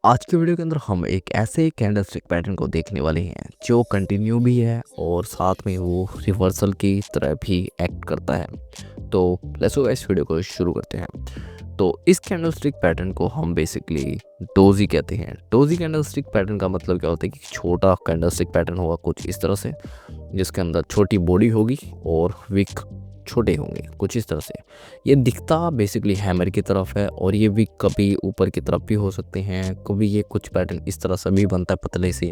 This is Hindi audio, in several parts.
आज के वीडियो के अंदर हम एक ऐसे कैंडलस्टिक पैटर्न को देखने वाले हैं जो कंटिन्यू भी है और साथ में वो रिवर्सल की तरह भी एक्ट करता है। तो लेट्स गो इस वीडियो को शुरू करते हैं। तो इस कैंडलस्टिक पैटर्न को हम बेसिकली डोजी कहते हैं। डोजी कैंडलस्टिक पैटर्न का मतलब क्या होता है कि छोटा कैंडलस्टिक पैटर्न होगा कुछ इस तरह से, जिसके अंदर छोटी बॉडी होगी और विक छोटे होंगे कुछ इस तरह से। ये दिखता बेसिकली हैमर की तरफ है और ये विक कभी ऊपर की तरफ भी हो सकते हैं, कभी ये कुछ पैटर्न इस तरह से भी बनता है पतले से,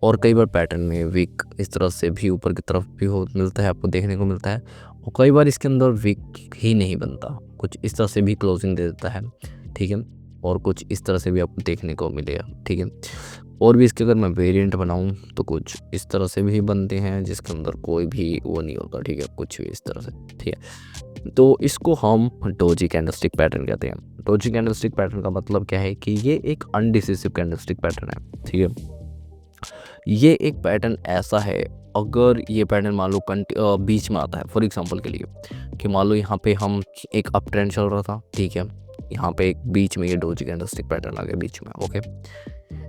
और कई बार पैटर्न में विक इस तरह से भी ऊपर की तरफ भी हो मिलता है, आपको देखने को मिलता है। और कई बार इसके अंदर विक ही नहीं बनता, कुछ इस तरह से भी क्लोजिंग दे देता है, ठीक है। और कुछ इस तरह से भी आपको देखने को मिलेगा, ठीक है। और भी इसके अगर मैं वेरिएंट बनाऊं तो कुछ इस तरह से भी बनते हैं जिसके अंदर कोई भी वो नहीं होता, ठीक है, कुछ भी इस तरह से, ठीक है। तो इसको हम डोजी कैंडलस्टिक पैटर्न कहते हैं। डोजी कैंडलस्टिक पैटर्न का मतलब क्या है कि ये एक अनडिसिसिव कैंडलस्टिक पैटर्न है, ठीक है। ये एक पैटर्न ऐसा है, अगर ये पैटर्न मान लो बीच में आता है, फॉर एग्जांपल के लिए कि मान लो यहाँ पे हम एक अप ट्रेंड चल रहा था, ठीक है, यहाँ पे एक बीच में ये डोजी कैंडलस्टिक पैटर्न आ गया बीच में, ओके,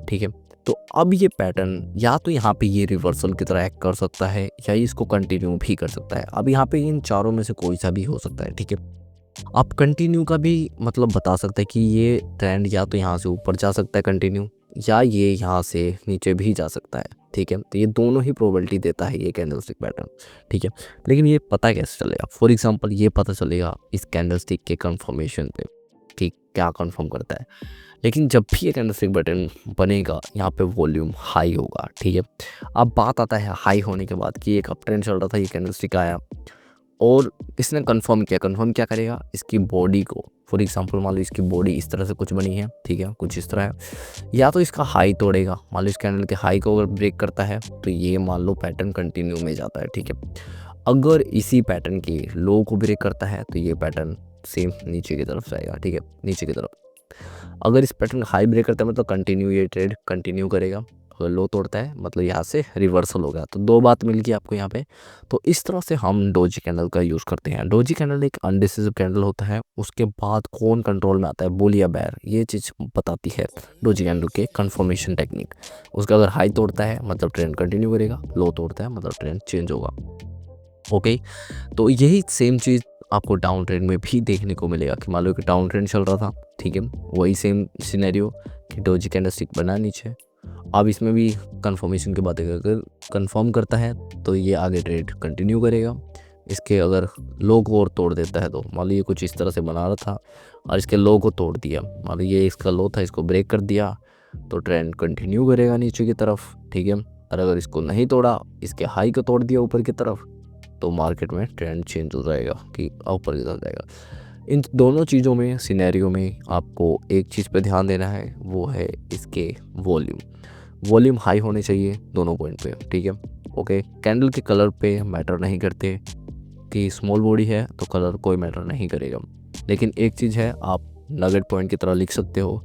ठीक है। तो अब ये पैटर्न या तो यहाँ पे ये रिवर्सल की तरह एक्ट कर सकता है या इसको कंटिन्यू भी कर सकता है। अब यहाँ पे इन चारों में से कोई सा भी हो सकता है, ठीक है। आप कंटिन्यू का भी मतलब बता सकते हैं कि ये ट्रेंड या तो यहाँ से ऊपर जा सकता है कंटिन्यू, या ये यहाँ से नीचे भी जा सकता है, ठीक है। तो ये दोनों ही प्रोबेबिलिटी देता है ये कैंडलस्टिक पैटर्न, ठीक है। लेकिन ये पता कैसे चलेगा? फॉर एग्जांपल ये पता चलेगा इस कैंडलस्टिक के कंफर्मेशन पे, ठीक, क्या कंफर्म करता है। लेकिन जब भी ये कैंडलस्टिक पैटर्न बनेगा यहाँ पे वॉल्यूम हाई होगा, ठीक है। अब बात आता है हाई होने के बाद कि एक अप ट्रेंड चल रहा था, ये कैंडलस्टिक आया और इसने कंफर्म किया। कंफर्म क्या करेगा? इसकी बॉडी को, फॉर एग्जांपल मान लो इसकी बॉडी इस तरह से कुछ बनी है, ठीक है, कुछ इस तरह है, या तो इसका हाई तोड़ेगा। मान लो इस कैंडल के हाई को अगर ब्रेक करता है तो ये मान लो पैटर्न कंटिन्यू में जाता है, ठीक है। अगर इसी पैटर्न के लो को ब्रेक करता है तो ये पैटर्न सेम नीचे की तरफ जाएगा, ठीक है, नीचे की तरफ। अगर इस पैटर्न का हाई ब्रेक करता है मतलब कंटिन्यू ये ट्रेड कंटिन्यू करेगा, अगर लो तोड़ता है मतलब यहाँ से रिवर्सल होगा। तो दो बात मिल गई आपको यहाँ पे। तो इस तरह से हम डोजी कैंडल का यूज़ करते हैं। डोजी कैंडल एक अनडिसिसिव कैंडल होता है, उसके बाद कौन कंट्रोल में आता है, बुल या बेयर, ये चीज़ बताती है डोजी कैंडल के कंफर्मेशन टेक्निक। उसका अगर हाई तोड़ता है मतलब ट्रेंड कंटिन्यू करेगा, लो तोड़ता है मतलब ट्रेंड चेंज होगा, ओके। तो यही सेम चीज़ आपको डाउन ट्रेंड में भी देखने को मिलेगा कि मान लो कि डाउन ट्रेंड चल रहा था, ठीक है, वही सेम सिनेरियो कि डोजी कैंडलस्टिक बना नीचे। अब इसमें भी कंफर्मेशन की बात है, अगर कंफर्म करता है तो ये आगे ट्रेड कंटिन्यू करेगा। इसके अगर लो को और तोड़ देता है तो मान लो ये कुछ इस तरह से बना रहा था और इसके लो को तोड़ दिया, मान लो ये इसका लो था, इसको ब्रेक कर दिया तो ट्रेंड कंटिन्यू करेगा नीचे की तरफ, ठीक है। और अगर इसको नहीं तोड़ा, इसके हाई को तोड़ दिया ऊपर की तरफ, तो मार्केट में ट्रेंड चेंज हो जाएगा कि ऊपर की तरफ जाएगा। इन दोनों चीज़ों में, सिनेरियो में आपको एक चीज़ पे ध्यान देना है, वो है इसके वॉल्यूम हाई होने चाहिए दोनों पॉइंट पे, ठीक है, ओके। कैंडल के कलर पे मैटर नहीं करते कि स्मॉल बॉडी है तो कलर कोई मैटर नहीं करेगा। लेकिन एक चीज़ है, आप नगेट पॉइंट की तरह लिख सकते हो।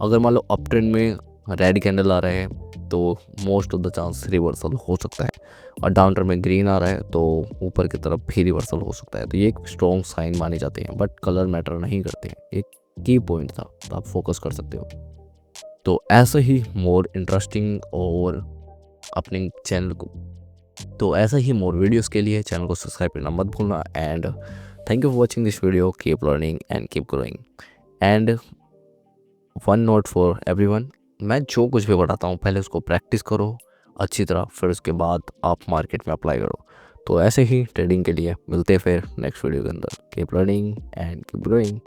अगर मान लो अप ट्रेंड में रेड कैंडल आ रहे हैं तो most of the chance reversal हो सकता है, और डाउन ट्रेंड में ग्रीन आ रहा है तो ऊपर की तरफ भी रिवर्सल हो सकता है। तो ये एक स्ट्रॉन्ग साइन माने जाते हैं, बट कलर मैटर नहीं करते हैं। एक की पॉइंट था, तो आप फोकस कर सकते हो। तो ऐसे ही मोर इंटरेस्टिंग और अपने चैनल को, तो ऐसा ही मोर वीडियोस के लिए चैनल को सब्सक्राइब करना मत भूलना। And thank you for watching this video. Keep learning and keep growing. And one note for everyone, मैं जो कुछ भी बताता हूँ पहले उसको प्रैक्टिस करो अच्छी तरह, फिर उसके बाद आप मार्केट में अप्लाई करो। तो ऐसे ही ट्रेडिंग के लिए मिलते हैं फिर नेक्स्ट वीडियो के अंदर। Keep learning and keep growing.